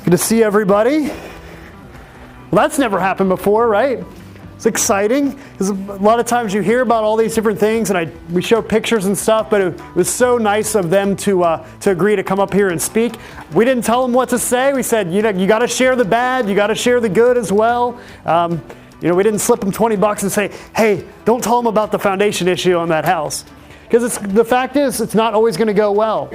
Good to see everybody. Well, that's never happened before, right? It's exciting because a lot of times you hear about all these different things, and we show pictures and stuff, but it was so nice of them to agree to come up here and speak. We didn't tell them what to say. We said, you got to share the bad, you got to share the good as well. We didn't slip them $20 and say, hey, don't tell them about the foundation issue on that house. Because the fact is, it's not always going to go well.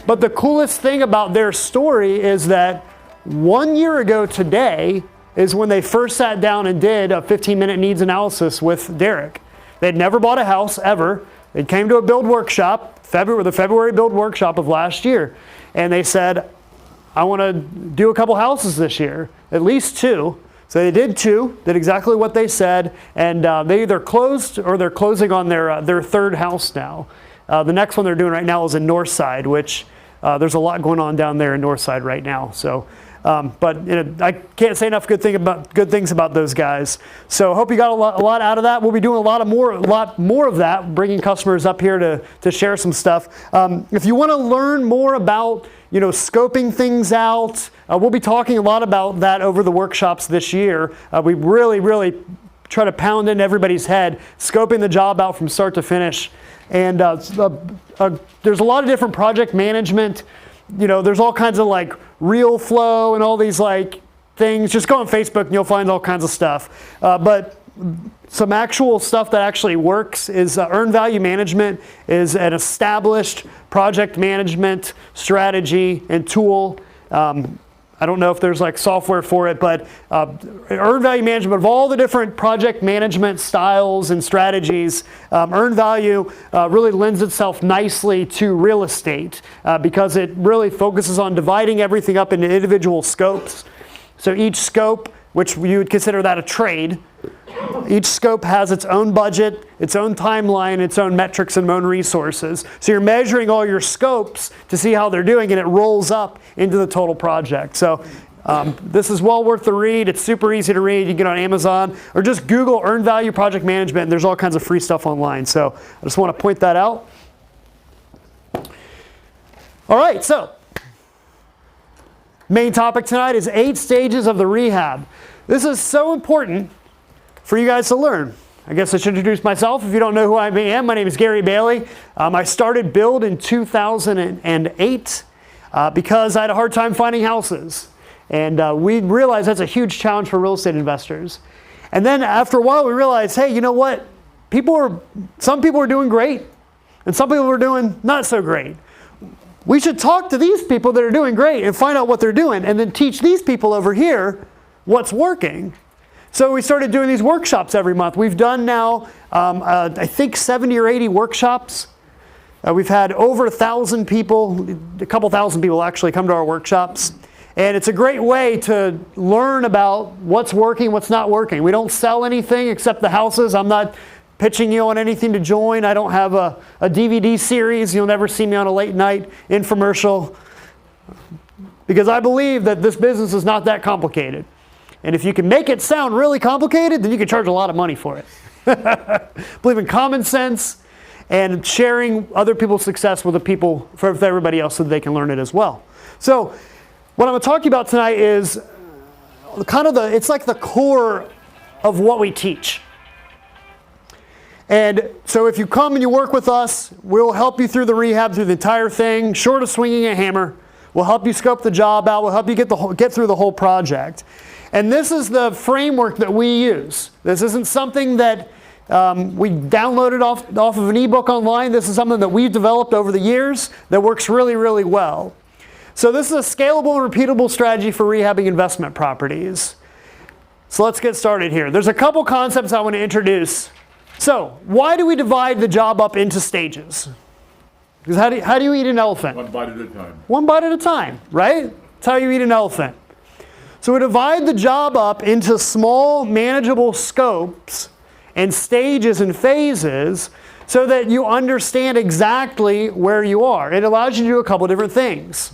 But the coolest thing about their story is that 1 year ago today is when they first sat down and did a 15-minute needs analysis with Derek. They'd never bought a house, ever. They came to a build workshop, the February build workshop of last year. And they said, I want to do a couple houses this year, at least 2. So they did 2, did exactly what they said, and they either closed or they're closing on their third house now. The next one they're doing right now is in Northside, which there's a lot going on down there in Northside right now. So, I can't say enough good things about those guys. So I hope you got a lot out of that. We'll be doing a lot more of that, bringing customers up here to share some stuff. If you want to learn more about scoping things out, we'll be talking a lot about that over the workshops this year. We really try to pound into everybody's head, scoping the job out from start to finish. And there's a lot of different project management. There's all kinds of like real flow and all these like things. Just go on Facebook and you'll find all kinds of stuff. But some actual stuff that actually works is earned value management is an established project management strategy and tool. I don't know if there's like software for it, but earned value management of all the different project management styles and strategies, earned value really lends itself nicely to real estate because it really focuses on dividing everything up into individual scopes. So each scope, which you would consider that a trade, each scope has its own budget, its own timeline, its own metrics and own resources. So you're measuring all your scopes to see how they're doing, and it rolls up into the total project. So this is well worth the read. It's super easy to read. You can get on Amazon or just Google Earned Value Project Management, and there's all kinds of free stuff online. So I just want to point that out. All right, so main topic tonight is 8 stages of the rehab. This is so important for you guys to learn. I guess I should introduce myself. If you don't know who I am, my name is Gary Bailey. I started Build in 2008 because I had a hard time finding houses. And we realized that's a huge challenge for real estate investors. And then after a while, we realized, hey, you know what? Some people are doing great, and some people are doing not so great. We should talk to these people that are doing great and find out what they're doing, and then teach these people over here what's working. So we started doing these workshops every month. We've done now, I think 70 or 80 workshops. We've had over 1,000 people, a couple thousand people actually come to our workshops. And it's a great way to learn about what's working, what's not working. We don't sell anything except the houses. I'm not pitching you on anything to join. I don't have a DVD series. You'll never see me on a late night infomercial. Because I believe that this business is not that complicated. And if you can make it sound really complicated, then you can charge a lot of money for it. Believe in common sense and sharing other people's success with with everybody else so that they can learn it as well. So what I'm going to talk to you about tonight is it's like the core of what we teach. And so if you come and you work with us, we'll help you through the rehab, through the entire thing, short of swinging a hammer. We'll help you scope the job out. We'll help you get through the whole project. And this is the framework that we use. This isn't something that we downloaded off of an ebook online. This is something that we've developed over the years that works really, really well. So this is a scalable and repeatable strategy for rehabbing investment properties. So let's get started here. There's a couple concepts I want to introduce. So why do we divide the job up into stages? Because how do you eat an elephant? One bite at a time. One bite at a time, right? That's how you eat an elephant. So we divide the job up into small, manageable scopes and stages and phases so that you understand exactly where you are. It allows you to do a couple different things.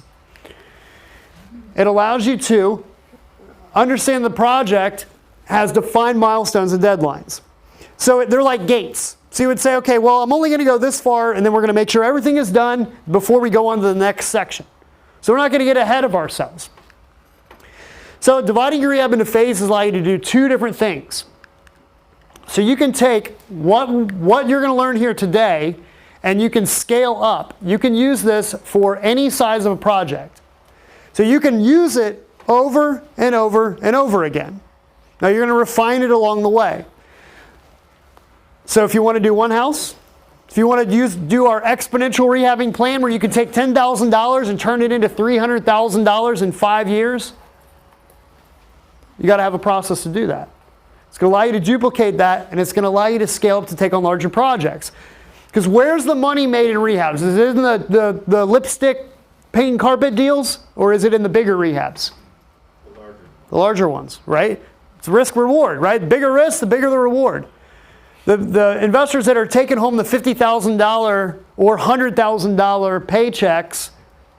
It allows you to understand the project has defined milestones and deadlines. So they're like gates. So you would say, okay, well, I'm only going to go this far, and then we're going to make sure everything is done before we go on to the next section. So we're not going to get ahead of ourselves. So dividing your rehab into phases allows you to do two different things. So you can take what you're going to learn here today and you can scale up. You can use this for any size of a project. So you can use it over and over and over again. Now you're going to refine it along the way. So if you want to do one house, if you want to do our exponential rehabbing plan where you can take $10,000 and turn it into $300,000 in 5 years, you got to have a process to do that. It's going to allow you to duplicate that, and it's going to allow you to scale up to take on larger projects. Because where's the money made in rehabs? Is it in the lipstick paint and carpet deals, or is it in the bigger rehabs? The larger ones, right? It's risk reward, right? The bigger risk, the bigger the reward. The investors that are taking home the $50,000 or $100,000 paychecks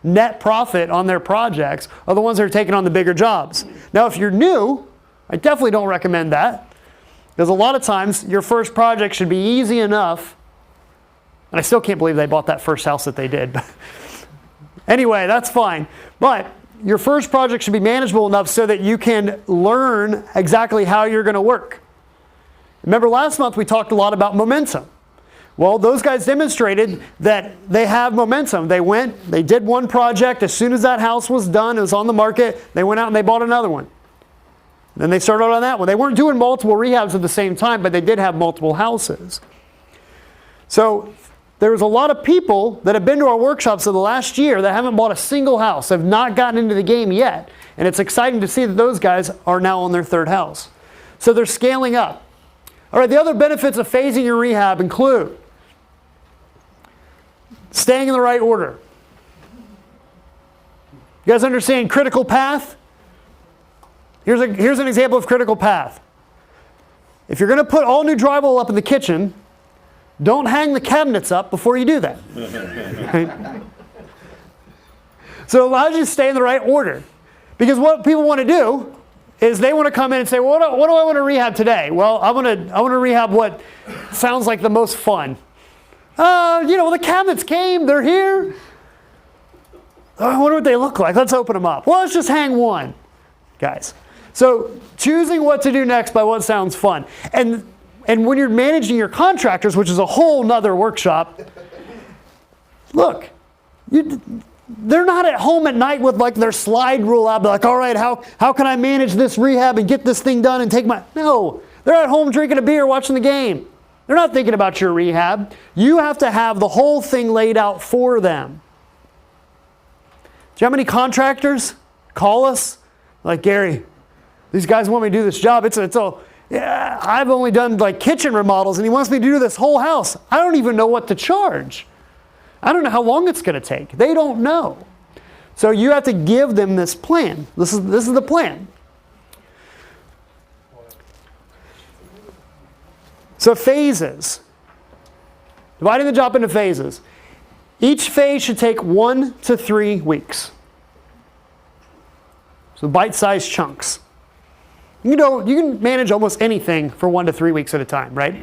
net profit on their projects are the ones that are taking on the bigger jobs. Now, if you're new, I definitely don't recommend that, because a lot of times your first project should be easy enough, and I still can't believe they bought that first house that they did. Anyway, that's fine. But your first project should be manageable enough so that you can learn exactly how you're going to work. Remember last month we talked a lot about momentum. Well, those guys demonstrated that they have momentum. They went, they did one project. As soon as that house was done, it was on the market, they went out and they bought another one. Then they started on that one. They weren't doing multiple rehabs at the same time, but they did have multiple houses. So there's a lot of people that have been to our workshops in the last year that haven't bought a single house, have not gotten into the game yet. And it's exciting to see that those guys are now on their third house. So they're scaling up. All right, the other benefits of phasing your rehab include staying in the right order. You guys understand critical path? Here's an example of critical path. If you're going to put all new drywall up in the kitchen, don't hang the cabinets up before you do that. Right? So it allows you to stay in the right order. Because what people want to do is they want to come in and say, well, what do I want to rehab today? Well, I want to rehab what sounds like the most fun. The cabinets came, they're here. I wonder what they look like. Let's open them up. Well, let's just hang one, guys. So choosing what to do next by what sounds fun. And when you're managing your contractors, which is a whole nother workshop, look, they're not at home at night with like their slide rule out, like, all right, how can I manage this rehab and get this thing done and take my... No, they're at home drinking a beer, watching the game. They're not thinking about your rehab. You have to have the whole thing laid out for them. Do you have any contractors call us? Like, Gary, these guys want me to do this job. Yeah, I've only done like kitchen remodels and he wants me to do this whole house. I don't even know what to charge. I don't know how long it's going to take. They don't know. So you have to give them this plan. This is the plan. So phases. Dividing the job into phases. Each phase should take 1 to 3 weeks. So bite-sized chunks. You can manage almost anything for 1 to 3 weeks at a time, right?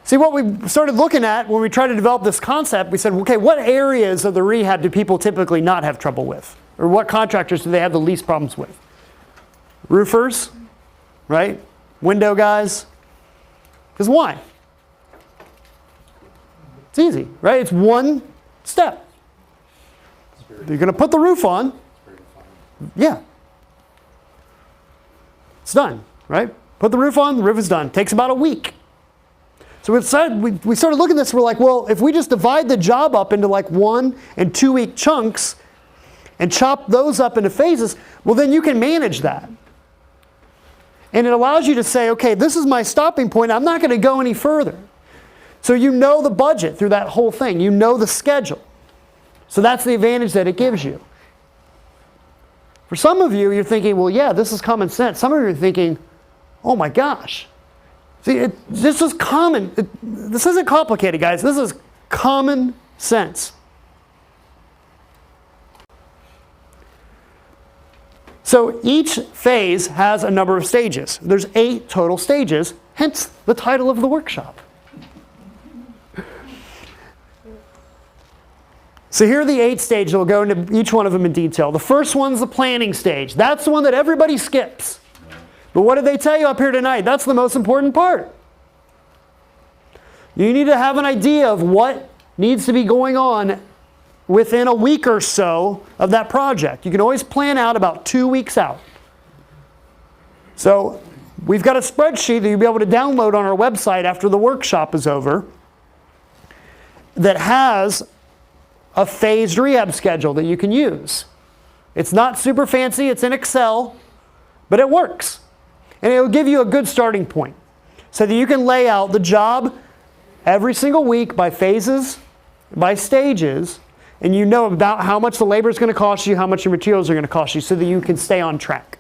See, what we started looking at when we tried to develop this concept, we said, okay, what areas of the rehab do people typically not have trouble with? Or what contractors do they have the least problems with? Roofers, right? Window guys. Because why? It's easy, right? It's one step. You're going to put the roof on. Yeah. It's done, right? Put the roof on, the roof is done. Takes about a week. So we started looking at this, we're like, well, if we just divide the job up into like 1 and 2 week chunks and chop those up into phases, well, then you can manage that. And it allows you to say, okay, this is my stopping point. I'm not going to go any further. So you know the budget through that whole thing. You know the schedule. So that's the advantage that it gives you. For some of you, you're thinking, well, yeah, this is common sense. Some of you are thinking, oh my gosh. See, this is common. This isn't complicated, guys. This is common sense. So each phase has a number of stages. There's 8 total stages, hence the title of the workshop. So here are the 8 stages. We'll go into each one of them in detail. The first one's the planning stage. That's the one that everybody skips. But what did they tell you up here tonight? That's the most important part. You need to have an idea of what needs to be going on within a week or so of that project. You can always plan out about 2 weeks out. So we've got a spreadsheet that you'll be able to download on our website after the workshop is over that has a phased rehab schedule that you can use. It's not super fancy, it's in Excel, but it works. And it will give you a good starting point so that you can lay out the job every single week by phases, by stages, and you know about how much the labor is going to cost you, how much your materials are going to cost you, so that you can stay on track.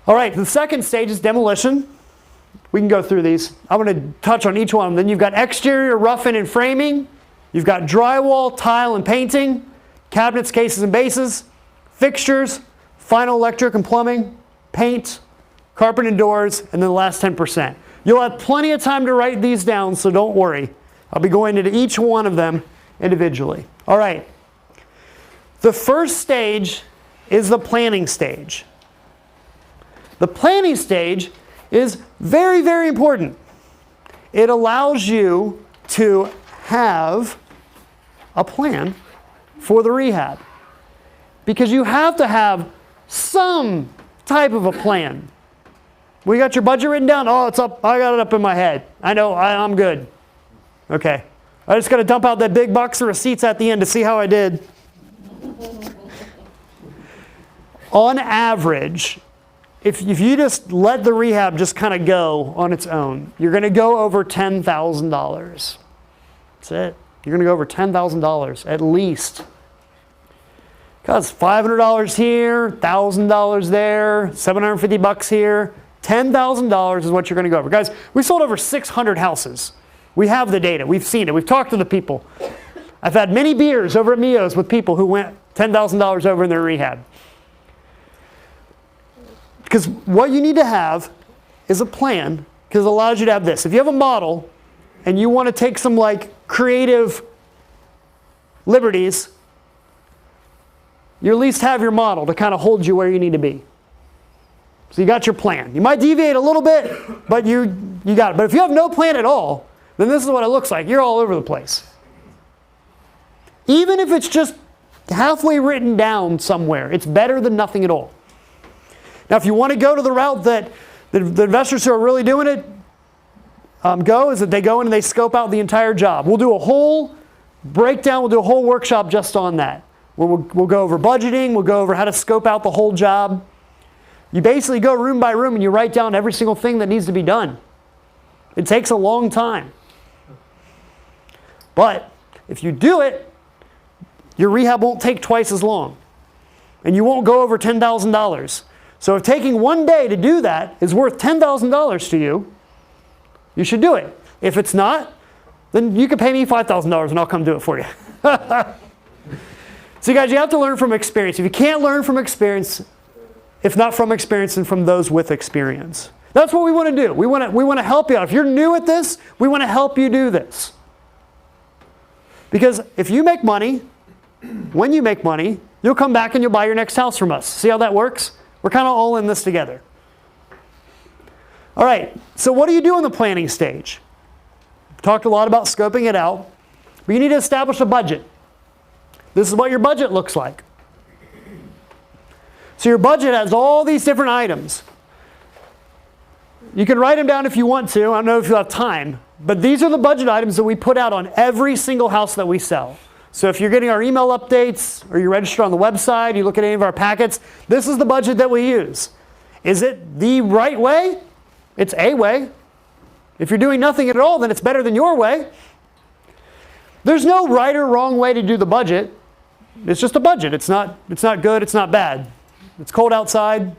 All right, the second stage is demolition. We can go through these. I'm going to touch on each one. Then you've got exterior roughing and framing. You've got drywall, tile, and painting. Cabinets, cases, and bases. Fixtures, final electric and plumbing. Paint, carpet and doors, and then the last 10%. You'll have plenty of time to write these down, so don't worry. I'll be going into each one of them individually. All right. The first stage is the planning stage. The planning stage is very, very important. It allows you to have a plan for the rehab, because you have to have some type of a plan. We got your budget written down? Oh, it's up. I got it up in my head. I know, I'm good. Okay. I just got to dump out that big box of receipts at the end to see how I did. On average, if you just let the rehab just kind of go on its own, you're going to go over $10,000. That's it. You're going to go over $10,000 at least. Because $500 here, $1,000 there, $750 here, $10,000 is what you're going to go over. Guys, we sold over 600 houses. We have the data. We've seen it. We've talked to the people. I've had many beers over at Mio's with people who went $10,000 over in their rehab. Because what you need to have is a plan, because it allows you to have this. If you have a model and you want to take some like creative liberties, you at least have your model to kind of hold you where you need to be. So you got your plan. You might deviate a little bit, but you got it. But if you have no plan at all, then this is what it looks like. You're all over the place. Even if it's just halfway written down somewhere, it's better than nothing at all. Now, if you want to go to the route that the investors who are really doing it go, is that they go in and they scope out the entire job. We'll do a whole breakdown. We'll do a whole workshop just on that. We'll go over budgeting. We'll go over how to scope out the whole job. You basically go room by room and you write down every single thing that needs to be done. It takes a long time. But if you do it, your rehab won't take twice as long. And you won't go over $10,000. So if taking one day to do that is worth $10,000 to you, you should do it. If it's not, then you can pay me $5,000 and I'll come do it for you. So guys, you have to learn from experience. If you can't learn from experience, if not from experience, then from those with experience. That's what we want to do. We want to help you out. If you're new at this, we want to help you do this. Because if you make money, when you make money, you'll come back and you'll buy your next house from us. See how that works? We're kind of all in this together. All right, so what do you do in the planning stage? We've talked a lot about scoping it out, but you need to establish a budget. This is what your budget looks like. So your budget has all these different items. You can write them down if you want to. I don't know if you have time, but these are the budget items that we put out on every single house that we sell. So if you're getting our email updates or you register on the website, you look at any of our packets, this is the budget that we use. Is it the right way? It's a way. If you're doing nothing at all, then it's better than your way. There's no right or wrong way to do the budget. It's just a budget. It's not good, it's not bad. It's cold outside.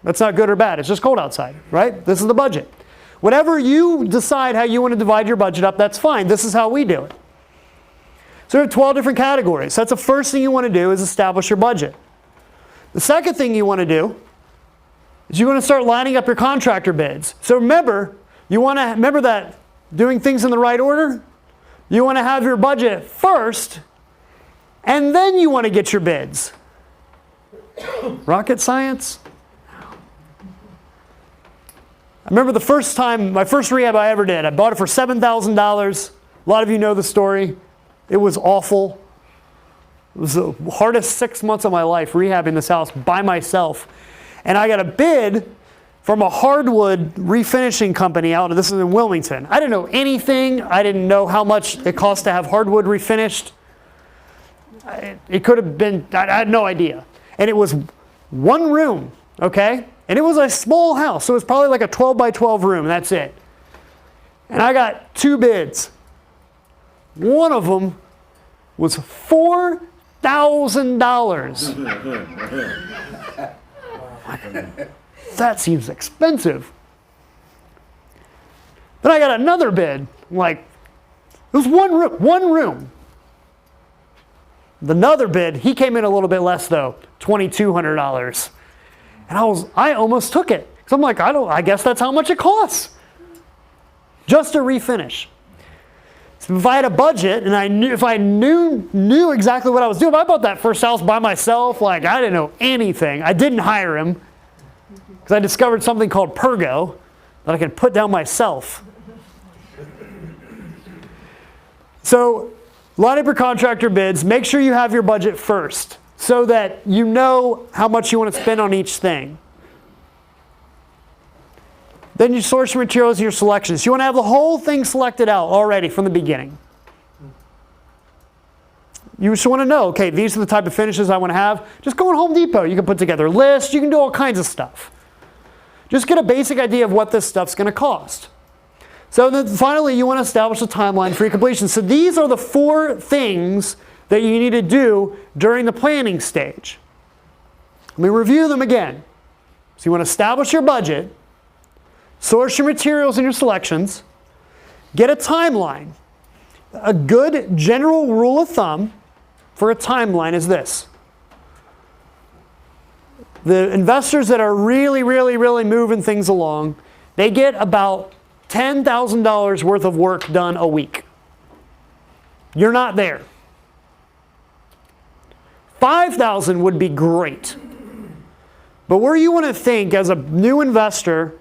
That's not good or bad. It's just cold outside, right? This is the budget. Whatever you decide how you want to divide your budget up, that's fine. This is how we do it. So we have 12 different categories. That's the first thing you want to do is establish your budget. The second thing you want to do is you want to start lining up your contractor bids. So remember, You want to, remember that, doing things in the right order? You want to have your budget first, and then you want to get your bids. Rocket science? I remember the first time, my first rehab I ever did, I bought it for $7,000. A lot of you know the story. It was awful. It was the hardest 6 months of my life rehabbing this house by myself. And I got a bid from a hardwood refinishing company out, this is in Wilmington. I didn't know anything. I didn't know how much it cost to have hardwood refinished. It could have been, I had no idea. And it was one room, okay? And it was a small house, so it was probably like a 12 by 12 room, that's it. And I got 2 bids. One of them was $4,000. That seems expensive. Then I got another bid. Like, it was one room. Another bid, he came in a little bit less though, $2,200. And I almost took it. Because I'm like, I guess that's how much it costs. Just to refinish. So if I had a budget and if I knew exactly what I was doing, if I bought that first house by myself, like I didn't know anything. I didn't hire him. Because I discovered something called Pergo that I can put down myself. So, line up your contractor bids. Make sure you have your budget first so that you know how much you want to spend on each thing. Then you source your materials and your selections. You want to have the whole thing selected out already from the beginning. You just want to know, okay, these are the type of finishes I want to have. Just go to Home Depot. You can put together lists. You can do all kinds of stuff. Just get a basic idea of what this stuff's going to cost. So then finally, you want to establish a timeline for your completion. So these are the 4 things that you need to do during the planning stage. Let me review them again. So you want to establish your budget, source your materials and your selections, get a timeline. A good general rule of thumb for a timeline is this. The investors that are really moving things along, they get about $10,000 worth of work done a week. You're not there. 5,000 would be great. But where you want to think as a new investor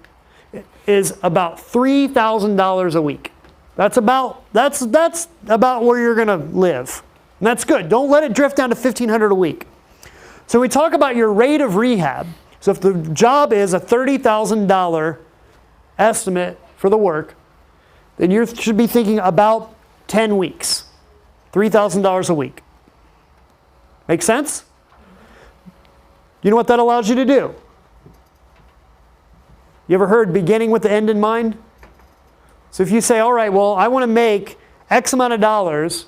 is about $3,000 a week. That's about where you're going to live. And that's good. Don't let it drift down to $1,500 a week. So we talk about your rate of rehab. So if the job is a $30,000 estimate for the work, then you should be thinking about 10 weeks. $3,000 a week. Make sense? You know what that allows you to do? You ever heard beginning with the end in mind? So if you say, all right, well, I want to make X amount of dollars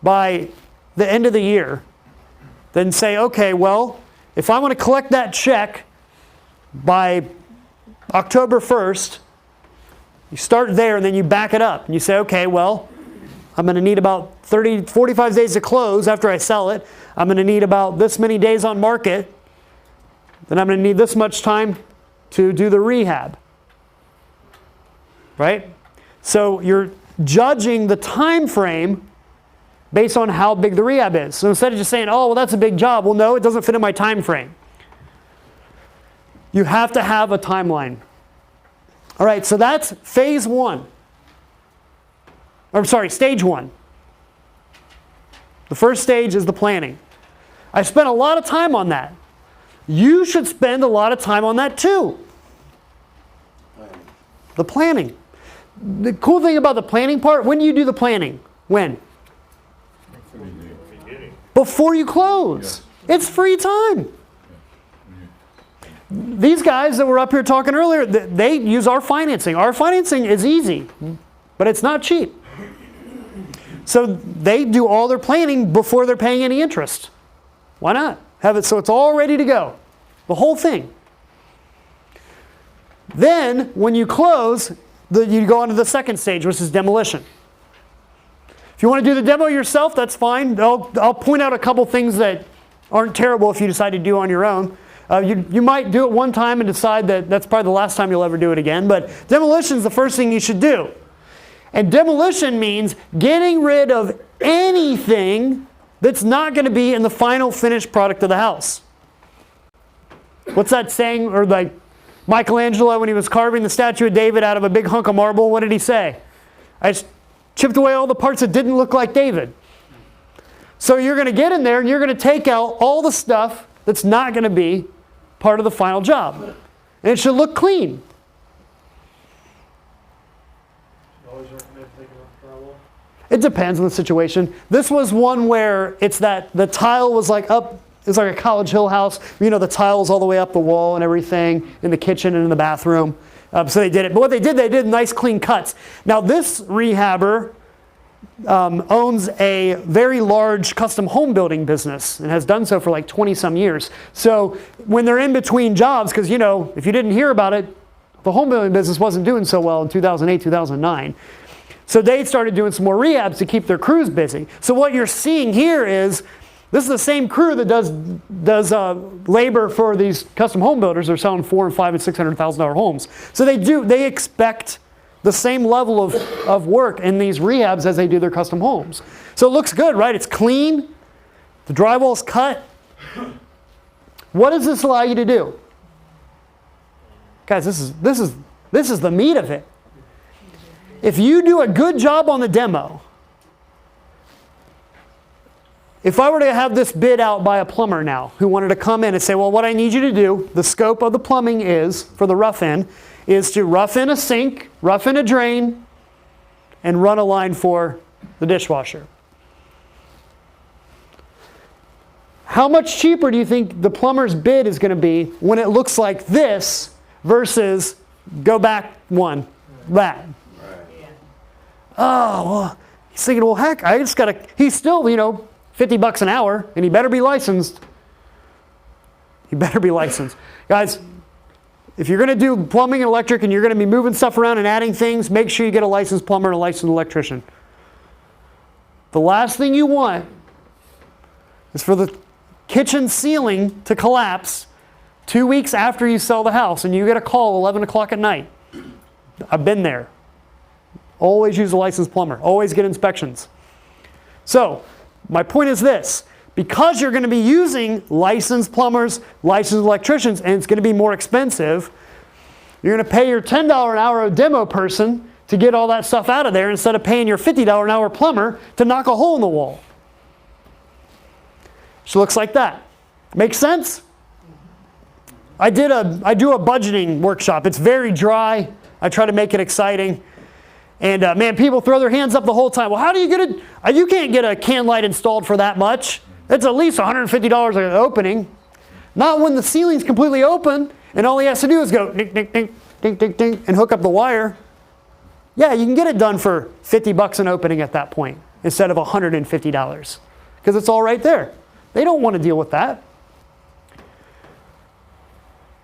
by the end of the year, then say, okay, well, if I want to collect that check by October 1st, you start there and then you back it up. And you say, okay, well, I'm going to need about 45 days to close after I sell it. I'm going to need about this many days on market. Then I'm going to need this much time to do the rehab. Right? So you're judging the time frame based on how big the rehab is. So instead of just saying, oh, well, that's a big job. Well, no, it doesn't fit in my time frame. You have to have a timeline. All right, so that's phase 1. Stage 1. The first stage is the planning. I spent a lot of time on that. You should spend a lot of time on that too. The planning. The cool thing about the planning part, when do you do the planning? When? Before you close. It's free time. These guys that were up here talking earlier, they use our financing. Our financing is easy, but it's not cheap. So they do all their planning before they're paying any interest. Why not? Have it so it's all ready to go. The whole thing. Then, when you close, you go on to the second stage, which is demolition. If you want to do the demo yourself, that's fine. I'll point out a couple things that aren't terrible if you decide to do on your own. You might do it one time and decide that that's probably the last time you'll ever do it again, but demolition is the first thing you should do. And demolition means getting rid of anything that's not going to be in the final finished product of the house. What's that saying? Or like Michelangelo, when he was carving the statue of David out of a big hunk of marble, what did he say? I just chipped away all the parts that didn't look like David. So you're going to get in there and you're going to take out all the stuff that's not going to be part of the final job. And it should look clean. You always recommend taking off drywall? It depends on the situation. This was one where it's that the tile was like up, it's like a College Hill house. You know, the tile's all the way up the wall and everything in the kitchen and in the bathroom. So they did it. But what they did nice clean cuts. Now this rehabber owns a very large custom home building business and has done so for like 20 some years. So when they're in between jobs, because you know, if you didn't hear about it, the home building business wasn't doing so well in 2008, 2009. So they started doing some more rehabs to keep their crews busy. So what you're seeing here is, this is the same crew that does labor for these custom home builders. They're selling $400,000 and $500,000 and $600,000 homes. So they expect the same level of work in these rehabs as they do their custom homes. So it looks good, right? It's clean. The drywall's cut. What does this allow you to do? Guys, this is the meat of it. If you do a good job on the demo, if I were to have this bid out by a plumber now who wanted to come in and say, well, what I need you to do, the scope of the plumbing is, for the rough in, is to rough in a sink, rough in a drain, and run a line for the dishwasher. How much cheaper do you think the plumber's bid is going to be when it looks like this versus go back one, that? Oh, well, he's thinking, well, heck, I just got to, he's still, you know, $50 an hour, and he better be licensed. He better be licensed. Guys, if you're going to do plumbing and electric and you're going to be moving stuff around and adding things, make sure you get a licensed plumber and a licensed electrician. The last thing you want is for the kitchen ceiling to collapse 2 weeks after you sell the house and you get a call 11 o'clock at night. I've been there. Always use a licensed plumber. Always get inspections. So, my point is this. Because you're going to be using licensed plumbers, licensed electricians, and it's going to be more expensive, you're going to pay your $10 an hour demo person to get all that stuff out of there instead of paying your $50 an hour plumber to knock a hole in the wall. So it looks like that. Make sense? I do a budgeting workshop. It's very dry. I try to make it exciting. And man, people throw their hands up the whole time. Well, how do you get it? You can't get a can light installed for that much. It's at least $150 an opening. Not when the ceiling's completely open and all he has to do is go ding, ding, ding, ding, ding, ding, and hook up the wire. Yeah, you can get it done for $50 an opening at that point instead of $150 because it's all right there. They don't want to deal with that.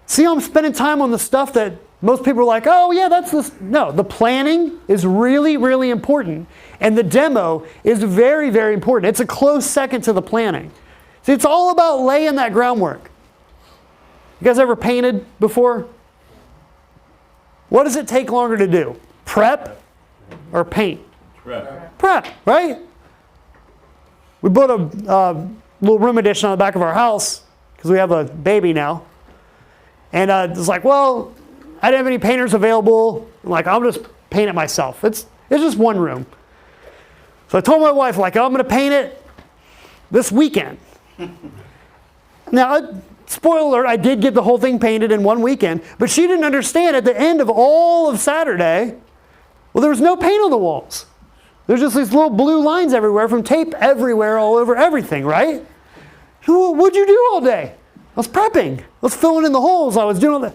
See how I'm spending time on the stuff that most people are like, oh yeah, that's this. No, the planning is really, really important. And the demo is very, very important. It's a close second to the planning. See, it's all about laying that groundwork. You guys ever painted before? What does it take longer to do? Prep or paint? Prep. Prep, right? We built a little room addition on the back of our house because we have a baby now. And it's like, well, I didn't have any painters available. I'm like, I'll just paint it myself. It's just one room. So I told my wife, like, I'm going to paint it this weekend. Now, spoiler alert, I did get the whole thing painted in one weekend, but she didn't understand at the end of all of Saturday, well, there was no paint on the walls. There's just these little blue lines everywhere from tape everywhere, all over everything, right? What'd you do all day? I was prepping. I was filling in the holes. I was doing all that.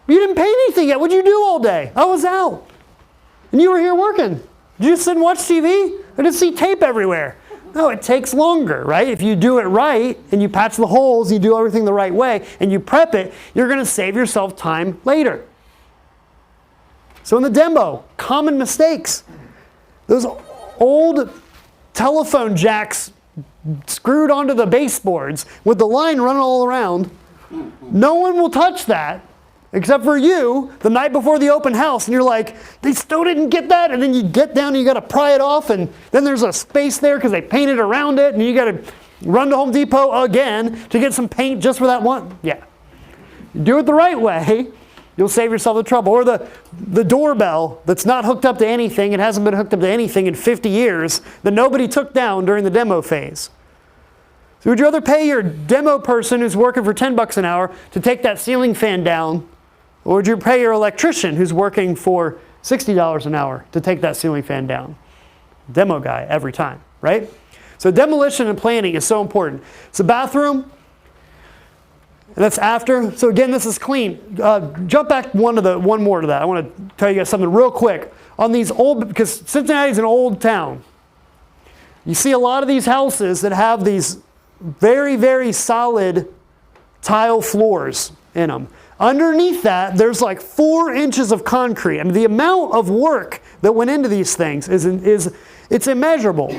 You didn't paint anything yet. What'd you do all day? I was out. And you were here working. Did you just sit and watch TV? I didn't see tape everywhere. No, it takes longer, right? If you do it right and you patch the holes, you do everything the right way, and you prep it, you're going to save yourself time later. So in the demo, common mistakes. Those old telephone jacks screwed onto the baseboards with the line running all around. No one will touch that except for you the night before the open house, and you're like, they still didn't get that, and then you get down and you got to pry it off, and then there's a space there because they painted around it, and you got to run to Home Depot again to get some paint just for that one. Yeah. You do it the right way, you'll save yourself the trouble. Or the doorbell that's not hooked up to anything, it hasn't been hooked up to anything in 50 years, that nobody took down during the demo phase. So would you rather pay your demo person who's working for $10 an hour to take that ceiling fan down, or would you pay your electrician who's working for $60 an hour to take that ceiling fan down? Demo guy every time, right? So demolition and planning is so important. It's a bathroom, and that's after. So again, this is clean. Jump back one more to that. I want to tell you guys something real quick. On these old, because Cincinnati's an old town, you see a lot of these houses that have these very, very solid tile floors in them. Underneath that, there's like 4 inches of concrete. I mean, the amount of work that went into these things it's immeasurable.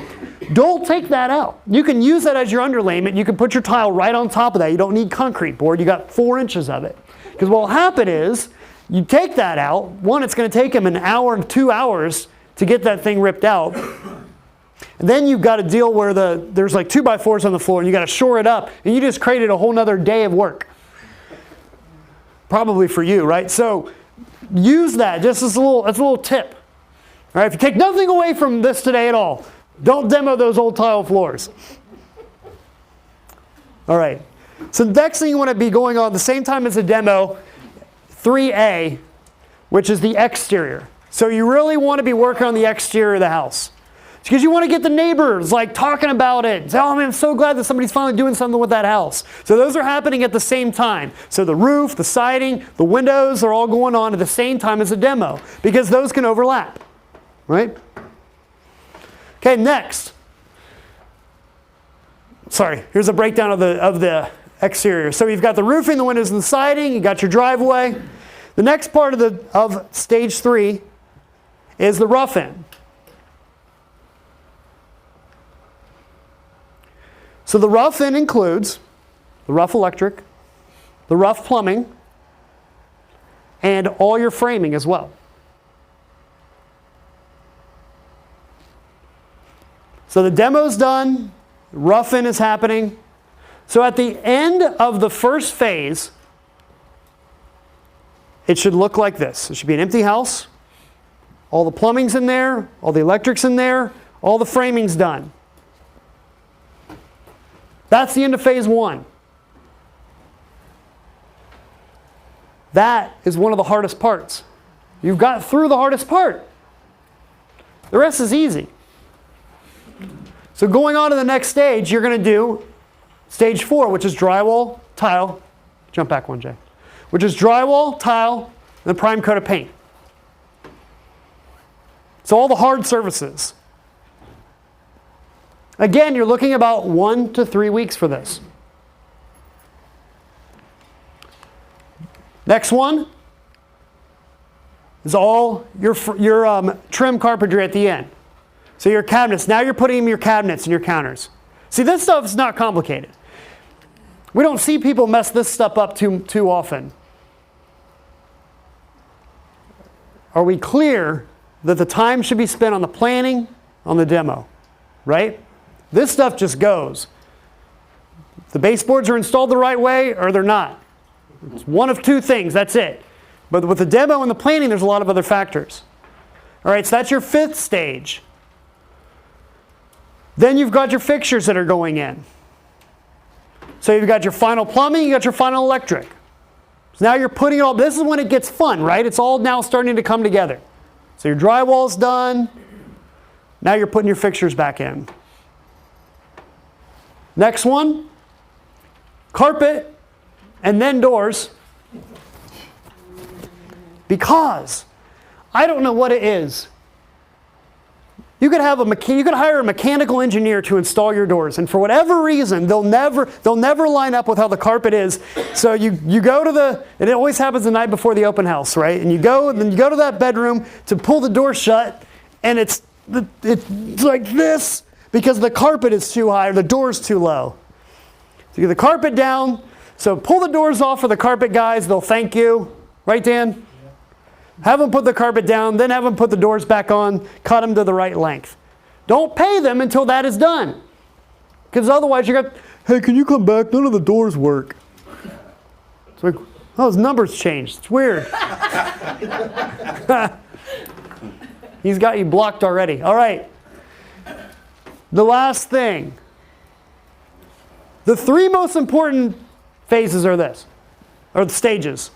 Don't take that out. You can use that as your underlayment. You can put your tile right on top of that. You don't need concrete board. You got 4 inches of it. Because what will happen is, you take that out. One, it's going to take them an hour and 2 hours to get that thing ripped out. And then you've got to deal where there's like 2x4s on the floor, and you got to shore it up, and you just created a whole nother day of work. Probably for you, right? So use that just as a little tip. All right, if you take nothing away from this today at all, don't demo those old tile floors. All right. So the next thing you want to be going on at the same time as the demo, 3A, which is the exterior. So you really want to be working on the exterior of the house. It's because you want to get the neighbors like talking about it. Say, oh man, I'm so glad that somebody's finally doing something with that house. So those are happening at the same time. So the roof, the siding, the windows are all going on at the same time as the demo because those can overlap, right? Okay, next. Sorry, here's a breakdown of the exterior. So you've got the roofing, the windows, and the siding. You got your driveway. The next part of stage 3 is the rough-in. So the rough-in includes the rough electric, the rough plumbing, and all your framing as well. So the demo's done, rough-in is happening. So at the end of the first phase, it should look like this. It should be an empty house. All the plumbing's in there, all the electric's in there, all the framing's done. That's the end of phase 1. That is one of the hardest parts. You've got through the hardest part. The rest is easy. So going on to the next stage, you're going to do stage 4, which is drywall, tile. Jump back one, Jay. Which is drywall, tile, and the prime coat of paint. So all the hard surfaces. Again, you're looking about 1 to 3 weeks for this. Next one is all your trim carpentry at the end. So your cabinets, now you're putting in your cabinets and your counters. See, this stuff is not complicated. We don't see people mess this stuff up too often. Are we clear that the time should be spent on the planning, on the demo, right? This stuff just goes. The baseboards are installed the right way or they're not. It's one of 2 things, that's it. But with the demo and the planning, there's a lot of other factors. All right, so that's your 5th stage. Then you've got your fixtures that are going in. So you've got your final plumbing, you got your final electric. So now you're putting it all, this is when it gets fun, right? It's all now starting to come together. So your drywall's done. Now you're putting your fixtures back in. Next one, carpet, and then doors. Because I don't know what it is. You could hire a mechanical engineer to install your doors, and for whatever reason, they'll never line up with how the carpet is. So you go to and it always happens the night before the open house, right? And then you go to that bedroom to pull the door shut, and it's like this because the carpet is too high or the door's too low. So you get the carpet down, So pull the doors off for the carpet guys. They'll thank you. Right, Dan? Have them put the carpet down, then have them put the doors back on, cut them to the right length. Don't pay them until that is done. Because otherwise you're going to, hey, can you come back? None of the doors work. It's like, oh, his numbers changed. It's weird. He's got you blocked already. All right. The last thing. The three most important phases are this, or the stages.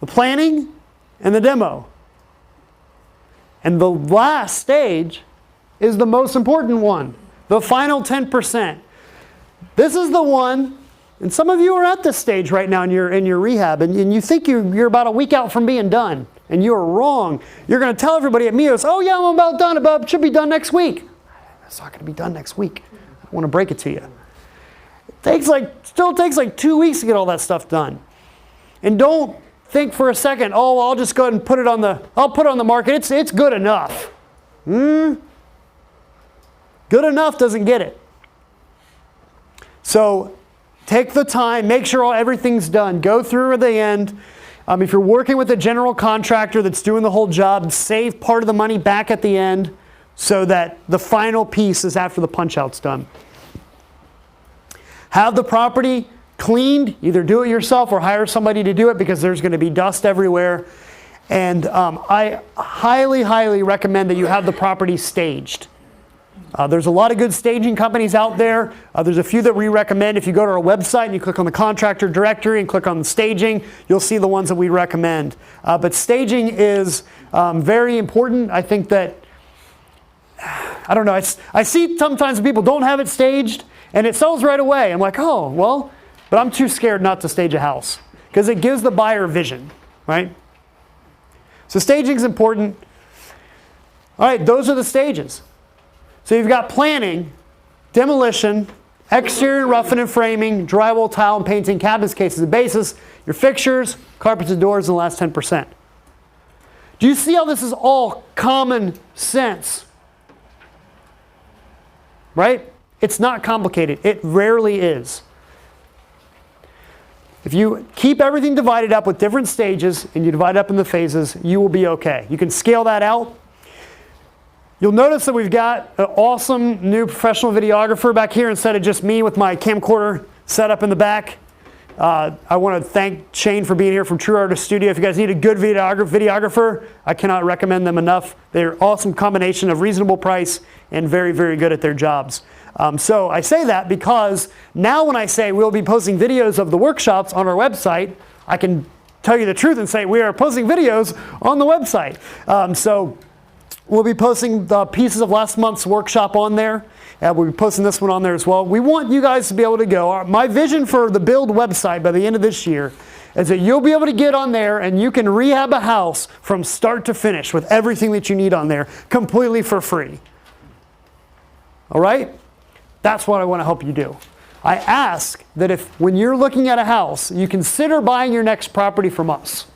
The planning and the demo. And the last stage is the most important one, the final 10%. This is the one, and some of you are at this stage right now in your rehab, and you think you're about a week out from being done, and you're wrong. You're going to tell everybody at Mios, oh yeah, I'm about done, it should be done next week. It's not going to be done next week. I want to break it to you. Still takes like 2 weeks to get all that stuff done. And don't think for a second, oh, I'll just go ahead and put it on the market. It's good enough. Good enough doesn't get it. So take the time, make sure everything's done. Go through to the end. If you're working with a general contractor that's doing the whole job, save part of the money back at the end so that the final piece is after the punch-out's done. Have the property cleaned, either do it yourself or hire somebody to do it because there's going to be dust everywhere. And I highly, highly recommend that you have the property staged. There's a lot of good staging companies out there. There's a few that we recommend. If you go to our website and you click on the contractor directory and click on the staging, you'll see the ones that we recommend. But staging is very important. I think that, I don't know, I see sometimes people don't have it staged and it sells right away. I'm like, oh, well, but I'm too scared not to stage a house because it gives the buyer vision, right? So staging is important. All right, those are the stages. So you've got planning, demolition, exterior roughing and framing, drywall, tile, and painting, cabinets, cases, and bases, your fixtures, carpets and doors, and the last 10%. Do you see how this is all common sense? Right? It's not complicated. It rarely is. If you keep everything divided up with different stages and you divide up in the phases, you will be okay. You can scale that out. You'll notice that we've got an awesome new professional videographer back here instead of just me with my camcorder set up in the back. I want to thank Shane for being here from True Artist Studio. If you guys need a good videographer, I cannot recommend them enough. They're an awesome combination of reasonable price and very, very good at their jobs. So I say that because now when I say we'll be posting videos of the workshops on our website, I can tell you the truth and say we are posting videos on the website. So we'll be posting the pieces of last month's workshop on there. We'll be posting this one on there as well. We want you guys to be able to go. My vision for the Build website by the end of this year is that you'll be able to get on there and you can rehab a house from start to finish with everything that you need on there completely for free. All right? That's what I want to help you do. I ask that if when you're looking at a house, you consider buying your next property from us.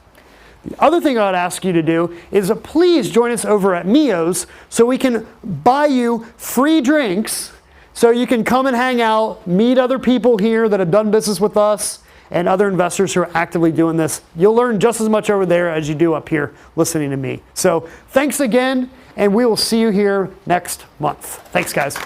The other thing I would ask you to do is please join us over at Mio's so we can buy you free drinks so you can come and hang out, meet other people here that have done business with us and other investors who are actively doing this. You'll learn just as much over there as you do up here listening to me. So thanks again, and we will see you here next month. Thanks, guys.